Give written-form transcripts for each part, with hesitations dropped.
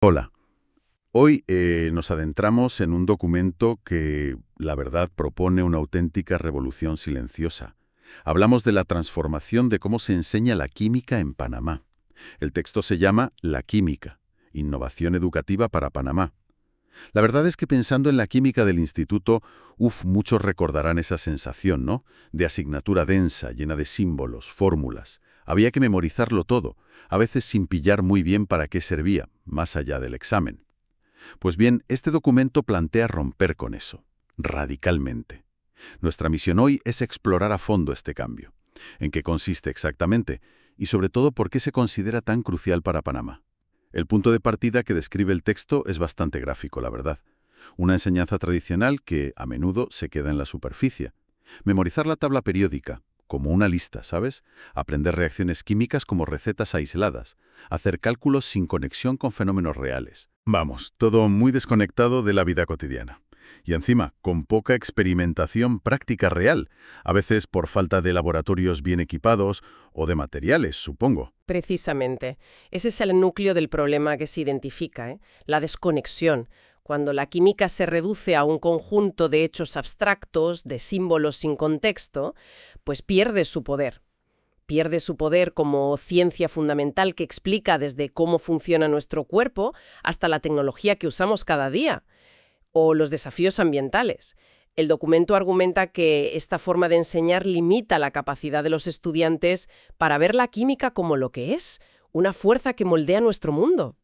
Hola. Hoy nos adentramos en un documento que, la verdad, propone una auténtica revolución silenciosa. Hablamos de la transformación de cómo se enseña la química en Panamá. El texto se llama La química, innovación educativa para Panamá. La verdad es que pensando en la química del instituto, muchos recordarán esa sensación, ¿no? De asignatura densa, llena de símbolos, fórmulas. Había que memorizarlo todo, a veces sin pillar muy bien para qué servía, más allá del examen. Pues bien, este documento plantea romper con eso, radicalmente. Nuestra misión hoy es explorar a fondo este cambio. ¿En qué consiste exactamente? Y sobre todo, ¿por qué se considera tan crucial para Panamá? El punto de partida que describe el texto es bastante gráfico, la verdad. Una enseñanza tradicional que, a menudo, se queda en la superficie. Memorizar la tabla periódica, como una lista, ¿sabes? Aprender reacciones químicas como recetas aisladas. Hacer cálculos sin conexión con fenómenos reales. Vamos, todo muy desconectado de la vida cotidiana. Y encima, con poca experimentación práctica real, a veces por falta de laboratorios bien equipados o de materiales, supongo. Precisamente. Ese es el núcleo del problema que se identifica, ¿eh? La desconexión. Cuando la química se reduce a un conjunto de hechos abstractos, de símbolos sin contexto, pues pierde su poder. Pierde su poder como ciencia fundamental que explica desde cómo funciona nuestro cuerpo hasta la tecnología que usamos cada día, o los desafíos ambientales. El documento argumenta que esta forma de enseñar limita la capacidad de los estudiantes para ver la química como lo que es, una fuerza que moldea nuestro mundo.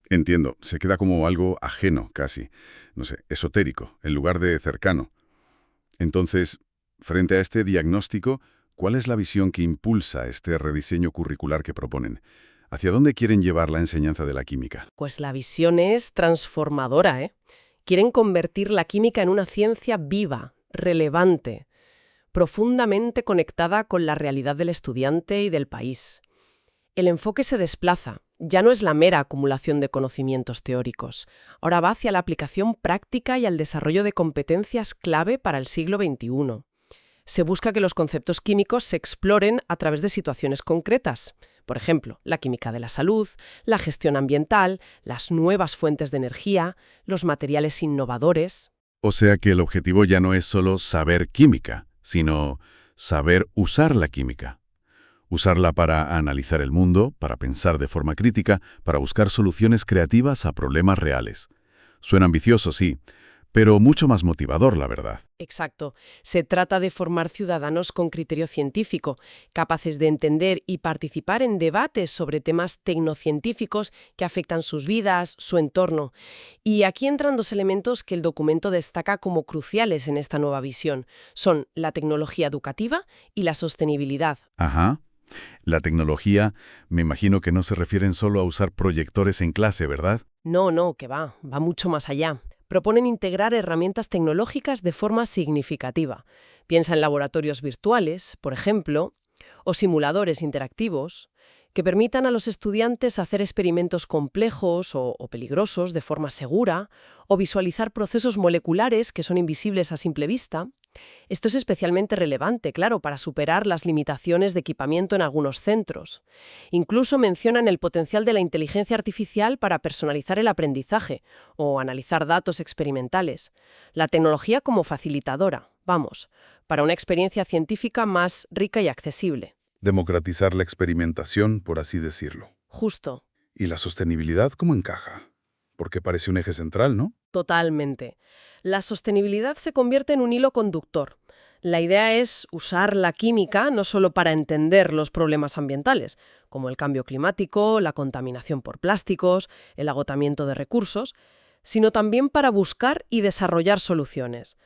Entiendo, se queda como algo ajeno, casi, no sé, esotérico, en lugar de cercano. Entonces, frente a este diagnóstico, ¿cuál es la visión que impulsa este rediseño curricular que proponen? ¿Hacia dónde quieren llevar la enseñanza de la química? Pues la visión es transformadora, ¿eh? Quieren convertir la química en una ciencia viva, relevante, profundamente conectada con la realidad del estudiante y del país. El enfoque se desplaza, ya no es la mera acumulación de conocimientos teóricos, ahora va hacia la aplicación práctica y al desarrollo de competencias clave para el siglo XXI. Se busca que los conceptos químicos se exploren a través de situaciones concretas. Por ejemplo, la química de la salud, la gestión ambiental, las nuevas fuentes de energía, los materiales innovadores. O sea que el objetivo ya no es solo saber química, sino saber usar la química. Usarla para analizar el mundo, para pensar de forma crítica, para buscar soluciones creativas a problemas reales. Suena ambicioso, sí, pero mucho más motivador, la verdad. Exacto. Se trata de formar ciudadanos con criterio científico, capaces de entender y participar en debates sobre temas tecnocientíficos que afectan sus vidas, su entorno. Y aquí entran dos elementos que el documento destaca como cruciales en esta nueva visión. Son la tecnología educativa y la sostenibilidad. Ajá. La tecnología, me imagino que no se refieren solo a usar proyectores en clase, ¿verdad? No, no, que va mucho más allá. Proponen integrar herramientas tecnológicas de forma significativa. Piensa en laboratorios virtuales, por ejemplo, o simuladores interactivos, que permitan a los estudiantes hacer experimentos complejos o peligrosos de forma segura, o visualizar procesos moleculares que son invisibles a simple vista. Esto es especialmente relevante, claro, para superar las limitaciones de equipamiento en algunos centros. Incluso mencionan el potencial de la inteligencia artificial para personalizar el aprendizaje o analizar datos experimentales. La tecnología como facilitadora, vamos, para una experiencia científica más rica y accesible. Democratizar la experimentación, por así decirlo. Justo. ¿Y la sostenibilidad cómo encaja? Porque parece un eje central, ¿no? Totalmente. La sostenibilidad se convierte en un hilo conductor. La idea es usar la química no solo para entender los problemas ambientales, como el cambio climático, la contaminación por plásticos, el agotamiento de recursos, sino también para buscar y desarrollar soluciones.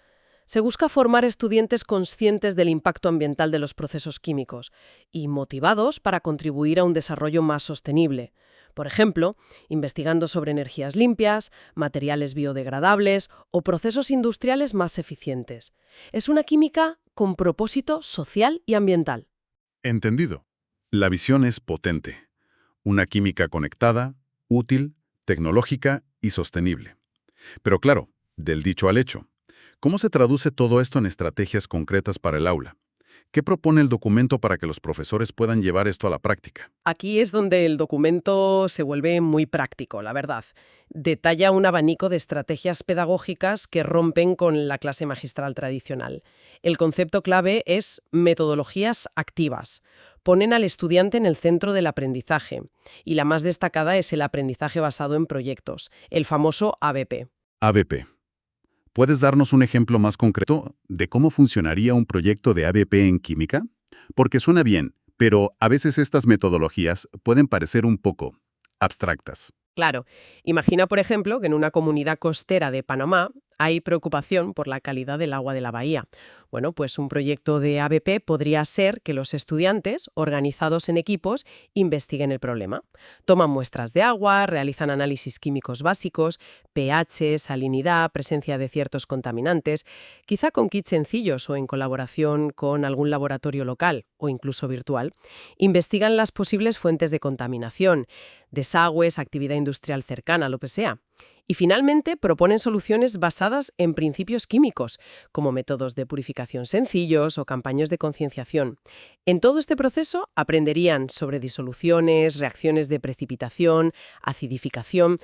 Se busca formar estudiantes conscientes del impacto ambiental de los procesos químicos y motivados para contribuir a un desarrollo más sostenible. Por ejemplo, investigando sobre energías limpias, materiales biodegradables o procesos industriales más eficientes. Es una química con propósito social y ambiental. Entendido. La visión es potente. Una química conectada, útil, tecnológica y sostenible. Pero claro, del dicho al hecho. ¿Cómo se traduce todo esto en estrategias concretas para el aula? ¿Qué propone el documento para que los profesores puedan llevar esto a la práctica? Aquí es donde el documento se vuelve muy práctico, la verdad. Detalla un abanico de estrategias pedagógicas que rompen con la clase magistral tradicional. El concepto clave es metodologías activas. Ponen al estudiante en el centro del aprendizaje. Y la más destacada es el aprendizaje basado en proyectos, el famoso ABP. ABP. ¿Puedes darnos un ejemplo más concreto de cómo funcionaría un proyecto de ABP en química? Porque suena bien, pero a veces estas metodologías pueden parecer un poco abstractas. Claro, imagina, por ejemplo, que en una comunidad costera de Panamá hay preocupación por la calidad del agua de la bahía. Bueno, pues un proyecto de ABP podría ser que los estudiantes, organizados en equipos, investiguen el problema. Toman muestras de agua, realizan análisis químicos básicos, pH, salinidad, presencia de ciertos contaminantes, quizá con kits sencillos o en colaboración con algún laboratorio local o incluso virtual. Investigan las posibles fuentes de contaminación, desagües, actividad industrial cercana, lo que sea. Y finalmente proponen soluciones basadas en principios químicos, como métodos de purificación sencillos o campañas de concienciación. En todo este proceso aprenderían sobre disoluciones, reacciones de precipitación, acidificación,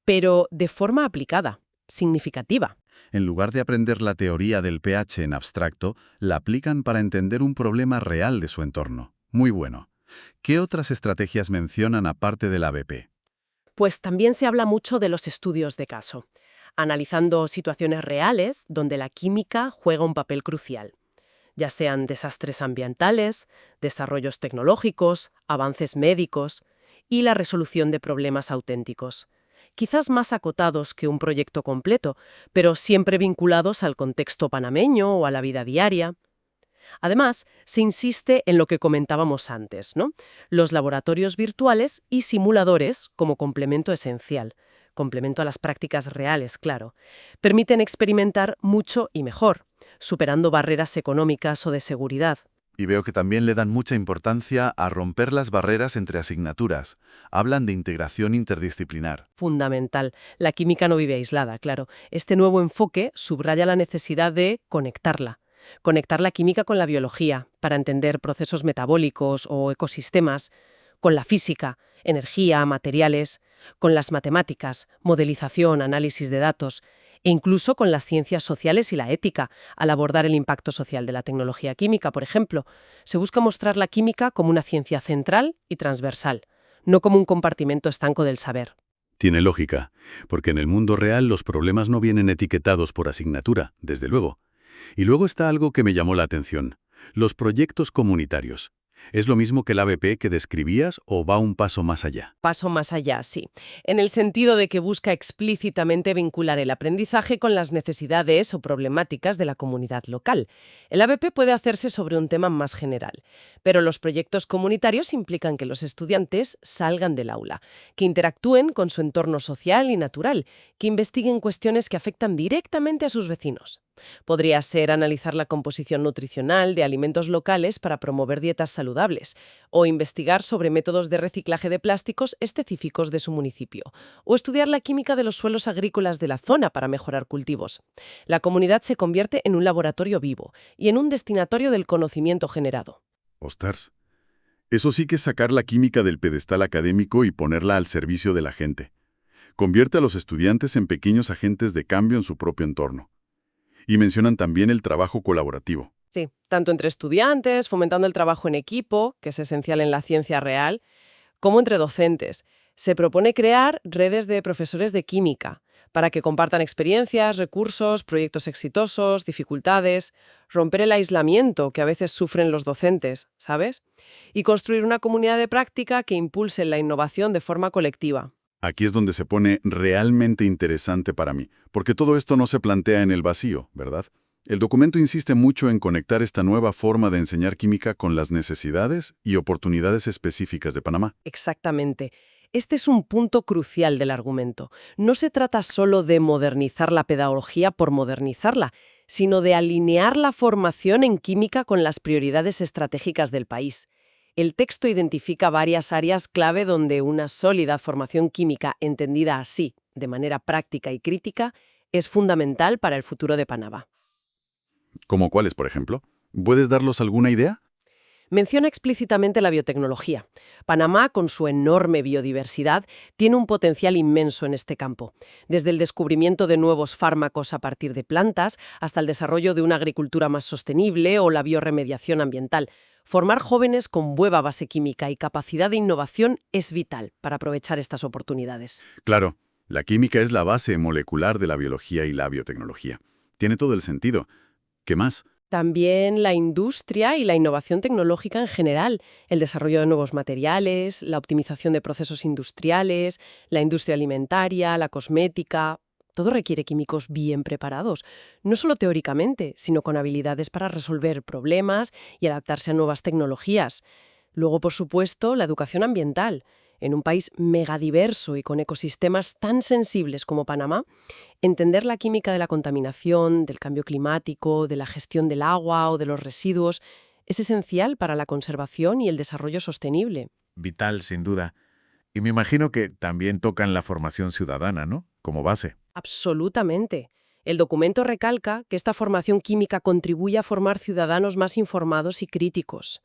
pero de forma aplicada, significativa. En lugar de aprender la teoría del pH en abstracto, la aplican para entender un problema real de su entorno. Muy bueno. ¿Qué otras estrategias mencionan aparte del ABP? Pues también se habla mucho de los estudios de caso, analizando situaciones reales donde la química juega un papel crucial, ya sean desastres ambientales, desarrollos tecnológicos, avances médicos y la resolución de problemas auténticos. Quizás más acotados que un proyecto completo, pero siempre vinculados al contexto panameño o a la vida diaria. Además, se insiste en lo que comentábamos antes, ¿no? Los laboratorios virtuales y simuladores como complemento esencial, complemento a las prácticas reales, claro, permiten experimentar mucho y mejor, superando barreras económicas o de seguridad. Y veo que también le dan mucha importancia a romper las barreras entre asignaturas. Hablan de integración interdisciplinar. Fundamental. La química no vive aislada, claro. Este nuevo enfoque subraya la necesidad de conectarla. Conectar la química con la biología, para entender procesos metabólicos o ecosistemas, con la física, energía, materiales, con las matemáticas, modelización, análisis de datos, e incluso con las ciencias sociales y la ética, al abordar el impacto social de la tecnología química, por ejemplo. Se busca mostrar la química como una ciencia central y transversal, no como un compartimento estanco del saber. Tiene lógica, porque en el mundo real los problemas no vienen etiquetados por asignatura, desde luego. Y luego está algo que me llamó la atención, los proyectos comunitarios. ¿Es lo mismo que el ABP que describías o va un paso más allá? Paso más allá, sí, en el sentido de que busca explícitamente vincular el aprendizaje con las necesidades o problemáticas de la comunidad local. El ABP puede hacerse sobre un tema más general, pero los proyectos comunitarios implican que los estudiantes salgan del aula, que interactúen con su entorno social y natural, que investiguen cuestiones que afectan directamente a sus vecinos. Podría ser analizar la composición nutricional de alimentos locales para promover dietas saludables, o investigar sobre métodos de reciclaje de plásticos específicos de su municipio, o estudiar la química de los suelos agrícolas de la zona para mejorar cultivos. La comunidad se convierte en un laboratorio vivo y en un destinatario del conocimiento generado. Ostras, eso sí que es sacar la química del pedestal académico y ponerla al servicio de la gente. Convierte a los estudiantes en pequeños agentes de cambio en su propio entorno. Y mencionan también el trabajo colaborativo. Sí, tanto entre estudiantes, fomentando el trabajo en equipo, que es esencial en la ciencia real, como entre docentes. Se propone crear redes de profesores de química para que compartan experiencias, recursos, proyectos exitosos, dificultades, romper el aislamiento que a veces sufren los docentes, ¿sabes? Y construir una comunidad de práctica que impulse la innovación de forma colectiva. Aquí es donde se pone realmente interesante para mí, porque todo esto no se plantea en el vacío, ¿verdad? El documento insiste mucho en conectar esta nueva forma de enseñar química con las necesidades y oportunidades específicas de Panamá. Exactamente. Este es un punto crucial del argumento. No se trata solo de modernizar la pedagogía por modernizarla, sino de alinear la formación en química con las prioridades estratégicas del país. El texto identifica varias áreas clave donde una sólida formación química entendida así, de manera práctica y crítica, es fundamental para el futuro de Panamá. ¿Cómo cuáles, por ejemplo? ¿Puedes darnos alguna idea? Menciona explícitamente la biotecnología. Panamá, con su enorme biodiversidad, tiene un potencial inmenso en este campo, desde el descubrimiento de nuevos fármacos a partir de plantas hasta el desarrollo de una agricultura más sostenible o la biorremediación ambiental. Formar jóvenes con buena base química y capacidad de innovación es vital para aprovechar estas oportunidades. Claro, la química es la base molecular de la biología y la biotecnología. Tiene todo el sentido. ¿Qué más? También la industria y la innovación tecnológica en general, el desarrollo de nuevos materiales, la optimización de procesos industriales, la industria alimentaria, la cosmética. Todo requiere químicos bien preparados, no solo teóricamente, sino con habilidades para resolver problemas y adaptarse a nuevas tecnologías. Luego, por supuesto, la educación ambiental. En un país megadiverso y con ecosistemas tan sensibles como Panamá, entender la química de la contaminación, del cambio climático, de la gestión del agua o de los residuos es esencial para la conservación y el desarrollo sostenible. Vital, sin duda. Y me imagino que también tocan la formación ciudadana, ¿no? Como base. Absolutamente. El documento recalca que esta formación química contribuye a formar ciudadanos más informados y críticos,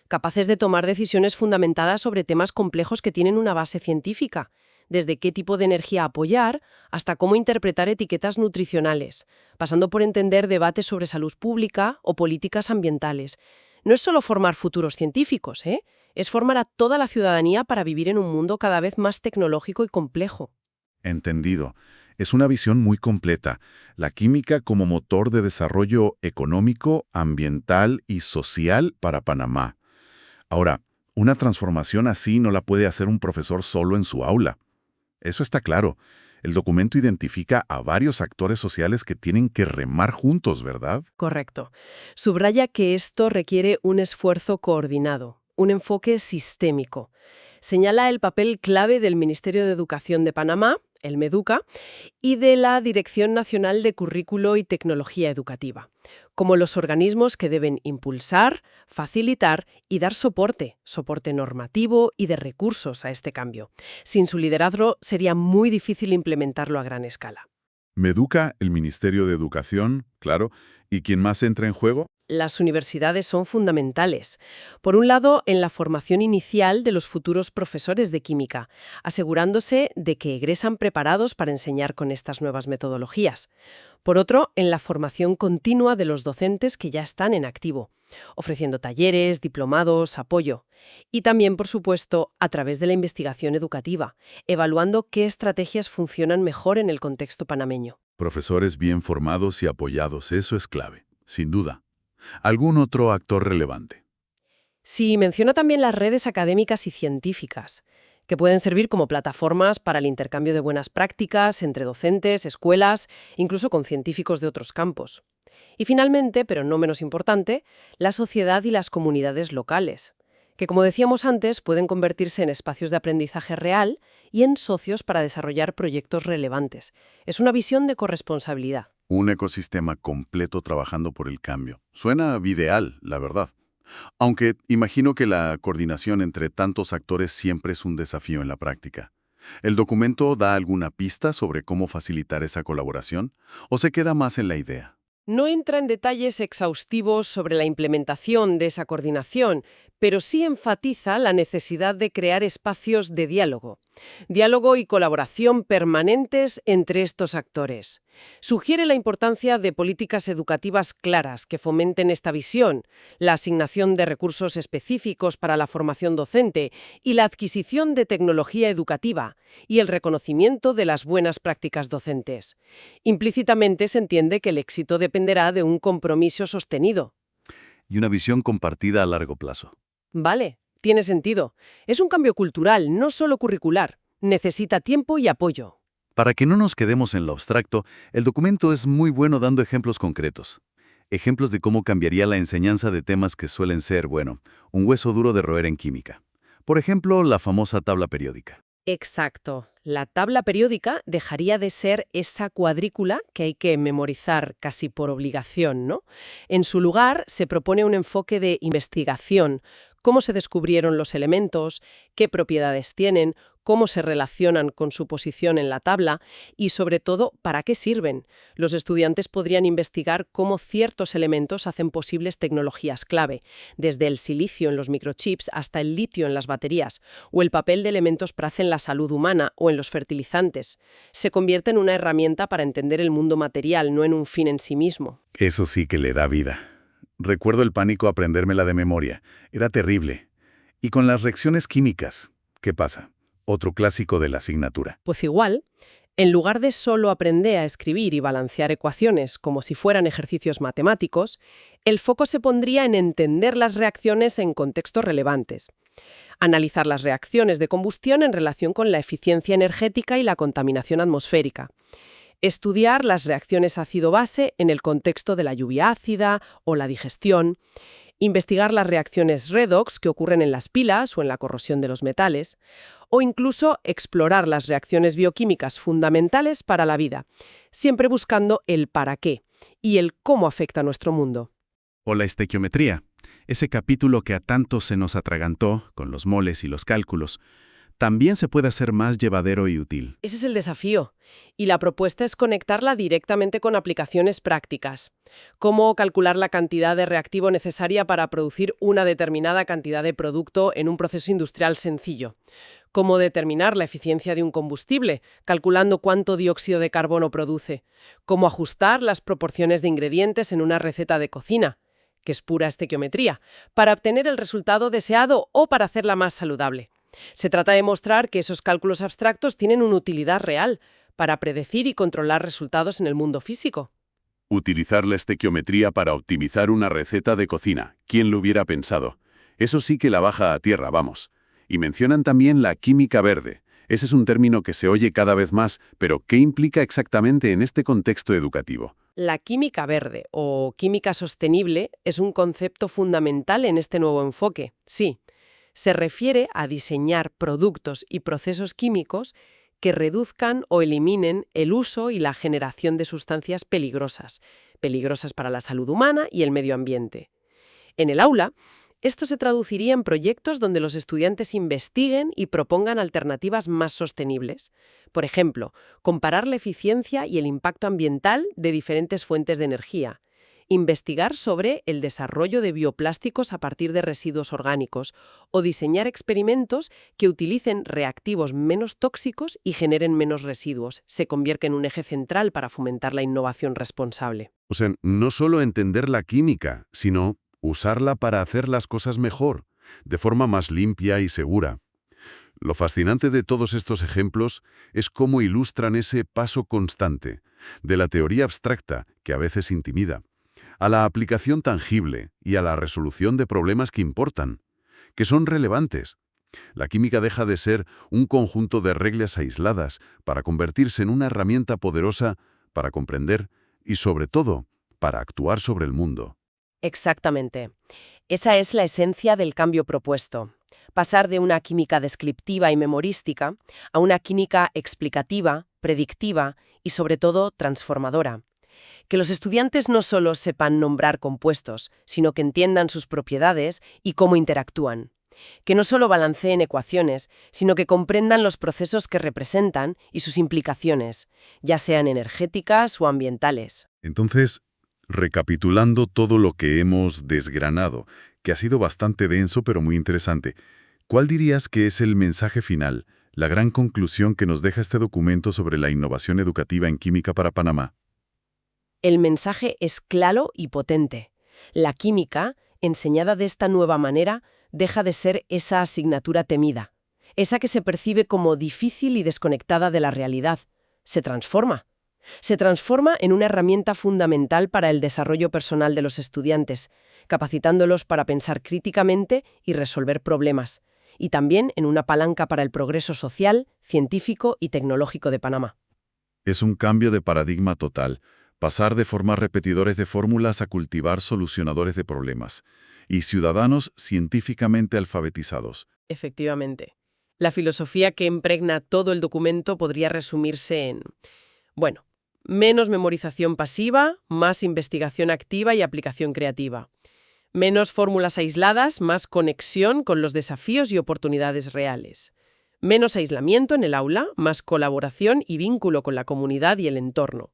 capaces de tomar decisiones fundamentadas sobre temas complejos que tienen una base científica, desde qué tipo de energía apoyar hasta cómo interpretar etiquetas nutricionales, pasando por entender debates sobre salud pública o políticas ambientales. No es solo formar futuros científicos, es formar a toda la ciudadanía para vivir en un mundo cada vez más tecnológico y complejo. Entendido. Es una visión muy completa. La química como motor de desarrollo económico, ambiental y social para Panamá. Ahora, una transformación así no la puede hacer un profesor solo en su aula. Eso está claro. El documento identifica a varios actores sociales que tienen que remar juntos, ¿verdad? Correcto. Subraya que esto requiere un esfuerzo coordinado, un enfoque sistémico. Señala el papel clave del Ministerio de Educación de Panamá, el MEDUCA, y de la Dirección Nacional de Currículo y Tecnología Educativa, como los organismos que deben impulsar, facilitar y dar soporte normativo y de recursos a este cambio. Sin su liderazgo sería muy difícil implementarlo a gran escala. Meduca, el Ministerio de Educación, claro. ¿Y quién más entra en juego? Las universidades son fundamentales. Por un lado, en la formación inicial de los futuros profesores de química, asegurándose de que egresan preparados para enseñar con estas nuevas metodologías. Por otro, en la formación continua de los docentes que ya están en activo, ofreciendo talleres, diplomados, apoyo. Y también, por supuesto, a través de la investigación educativa, evaluando qué estrategias funcionan mejor en el contexto panameño. Profesores bien formados y apoyados, eso es clave, sin duda. ¿Algún otro actor relevante? Sí, menciona también las redes académicas y científicas, que pueden servir como plataformas para el intercambio de buenas prácticas entre docentes, escuelas, incluso con científicos de otros campos. Y finalmente, pero no menos importante, la sociedad y las comunidades locales, que como decíamos antes pueden convertirse en espacios de aprendizaje real y en socios para desarrollar proyectos relevantes. Es una visión de corresponsabilidad. Un ecosistema completo trabajando por el cambio. Suena ideal, la verdad. Aunque imagino que la coordinación entre tantos actores siempre es un desafío en la práctica. ¿El documento da alguna pista sobre cómo facilitar esa colaboración? ¿O se queda más en la idea? No entra en detalles exhaustivos sobre la implementación de esa coordinación, pero sí enfatiza la necesidad de crear espacios de diálogo y colaboración permanentes entre estos actores. Sugiere la importancia de políticas educativas claras que fomenten esta visión, la asignación de recursos específicos para la formación docente y la adquisición de tecnología educativa y el reconocimiento de las buenas prácticas docentes. Implícitamente se entiende que el éxito dependerá de un compromiso sostenido. Y una visión compartida a largo plazo. Vale, tiene sentido. Es un cambio cultural, no solo curricular. Necesita tiempo y apoyo. Para que no nos quedemos en lo abstracto, el documento es muy bueno dando ejemplos concretos. Ejemplos de cómo cambiaría la enseñanza de temas que suelen ser, un hueso duro de roer en química. Por ejemplo, la famosa tabla periódica. Exacto. La tabla periódica dejaría de ser esa cuadrícula que hay que memorizar casi por obligación, ¿no? En su lugar, se propone un enfoque de investigación, cómo se descubrieron los elementos, qué propiedades tienen, cómo se relacionan con su posición en la tabla y, sobre todo, para qué sirven. Los estudiantes podrían investigar cómo ciertos elementos hacen posibles tecnologías clave, desde el silicio en los microchips hasta el litio en las baterías, o el papel de elementos PRAZ en la salud humana o en los fertilizantes. Se convierte en una herramienta para entender el mundo material, no en un fin en sí mismo. Eso sí que le da vida. Recuerdo el pánico aprendérmela de memoria. Era terrible. Y con las reacciones químicas, ¿qué pasa? Otro clásico de la asignatura. Pues igual, en lugar de solo aprender a escribir y balancear ecuaciones como si fueran ejercicios matemáticos, el foco se pondría en entender las reacciones en contextos relevantes. Analizar las reacciones de combustión en relación con la eficiencia energética y la contaminación atmosférica. Estudiar las reacciones ácido-base en el contexto de la lluvia ácida o la digestión. Investigar las reacciones redox que ocurren en las pilas o en la corrosión de los metales, o incluso explorar las reacciones bioquímicas fundamentales para la vida, siempre buscando el para qué y el cómo afecta a nuestro mundo. O la estequiometría, ese capítulo que a tanto se nos atragantó con los moles y los cálculos, también se puede hacer más llevadero y útil. Ese es el desafío, y la propuesta es conectarla directamente con aplicaciones prácticas. Cómo calcular la cantidad de reactivo necesaria para producir una determinada cantidad de producto en un proceso industrial sencillo. Cómo determinar la eficiencia de un combustible, calculando cuánto dióxido de carbono produce. Cómo ajustar las proporciones de ingredientes en una receta de cocina, que es pura estequiometría, para obtener el resultado deseado o para hacerla más saludable. Se trata de mostrar que esos cálculos abstractos tienen una utilidad real para predecir y controlar resultados en el mundo físico. Utilizar la estequiometría para optimizar una receta de cocina. ¿Quién lo hubiera pensado? Eso sí que la baja a tierra, vamos. Y mencionan también la química verde. Ese es un término que se oye cada vez más, pero ¿qué implica exactamente en este contexto educativo? La química verde o química sostenible es un concepto fundamental en este nuevo enfoque. Sí, se refiere a diseñar productos y procesos químicos que reduzcan o eliminen el uso y la generación de sustancias peligrosas para la salud humana y el medio ambiente. En el aula, esto se traduciría en proyectos donde los estudiantes investiguen y propongan alternativas más sostenibles. Por ejemplo, comparar la eficiencia y el impacto ambiental de diferentes fuentes de energía. Investigar sobre el desarrollo de bioplásticos a partir de residuos orgánicos o diseñar experimentos que utilicen reactivos menos tóxicos y generen menos residuos. Se convierte en un eje central para fomentar la innovación responsable. O sea, no solo entender la química, sino usarla para hacer las cosas mejor, de forma más limpia y segura. Lo fascinante de todos estos ejemplos es cómo ilustran ese paso constante, de la teoría abstracta, que a veces intimida, a la aplicación tangible y a la resolución de problemas que importan, que son relevantes. La química deja de ser un conjunto de reglas aisladas para convertirse en una herramienta poderosa para comprender y, sobre todo, para actuar sobre el mundo. Exactamente. Esa es la esencia del cambio propuesto. Pasar de una química descriptiva y memorística a una química explicativa, predictiva y, sobre todo, transformadora. Que los estudiantes no solo sepan nombrar compuestos, sino que entiendan sus propiedades y cómo interactúan. Que no solo balanceen ecuaciones, sino que comprendan los procesos que representan y sus implicaciones, ya sean energéticas o ambientales. Entonces, recapitulando todo lo que hemos desgranado, que ha sido bastante denso pero muy interesante, ¿cuál dirías que es el mensaje final, la gran conclusión que nos deja este documento sobre la innovación educativa en química para Panamá? El mensaje es claro y potente. La química, enseñada de esta nueva manera, deja de ser esa asignatura temida, esa que se percibe como difícil y desconectada de la realidad. Se transforma. Se transforma en una herramienta fundamental para el desarrollo personal de los estudiantes, capacitándolos para pensar críticamente y resolver problemas, y también en una palanca para el progreso social, científico y tecnológico de Panamá. Es un cambio de paradigma total. Pasar de formar repetidores de fórmulas a cultivar solucionadores de problemas y ciudadanos científicamente alfabetizados. Efectivamente. La filosofía que impregna todo el documento podría resumirse en, menos memorización pasiva, más investigación activa y aplicación creativa. Menos fórmulas aisladas, más conexión con los desafíos y oportunidades reales. Menos aislamiento en el aula, más colaboración y vínculo con la comunidad y el entorno.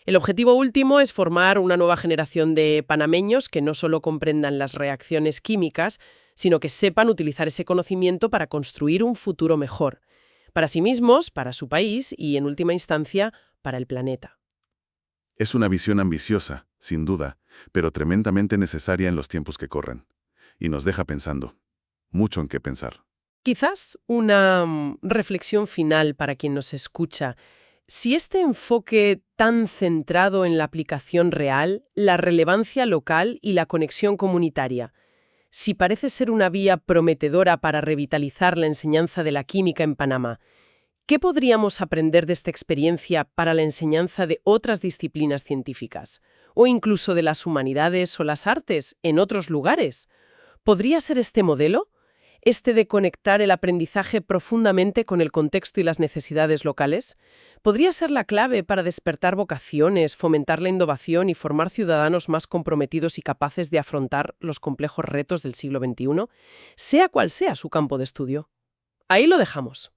El objetivo último es formar una nueva generación de panameños que no solo comprendan las reacciones químicas, sino que sepan utilizar ese conocimiento para construir un futuro mejor, para sí mismos, para su país y, en última instancia, para el planeta. Es una visión ambiciosa, sin duda, pero tremendamente necesaria en los tiempos que corren. Y nos deja pensando. Mucho en qué pensar. Quizás una reflexión final para quien nos escucha. Si este enfoque tan centrado en la aplicación real, la relevancia local y la conexión comunitaria, si parece ser una vía prometedora para revitalizar la enseñanza de la química en Panamá, ¿qué podríamos aprender de esta experiencia para la enseñanza de otras disciplinas científicas? O incluso de las humanidades o las artes en otros lugares. ¿Podría ser este modelo? Este de conectar el aprendizaje profundamente con el contexto y las necesidades locales, podría ser la clave para despertar vocaciones, fomentar la innovación y formar ciudadanos más comprometidos y capaces de afrontar los complejos retos del siglo XXI, sea cual sea su campo de estudio. Ahí lo dejamos.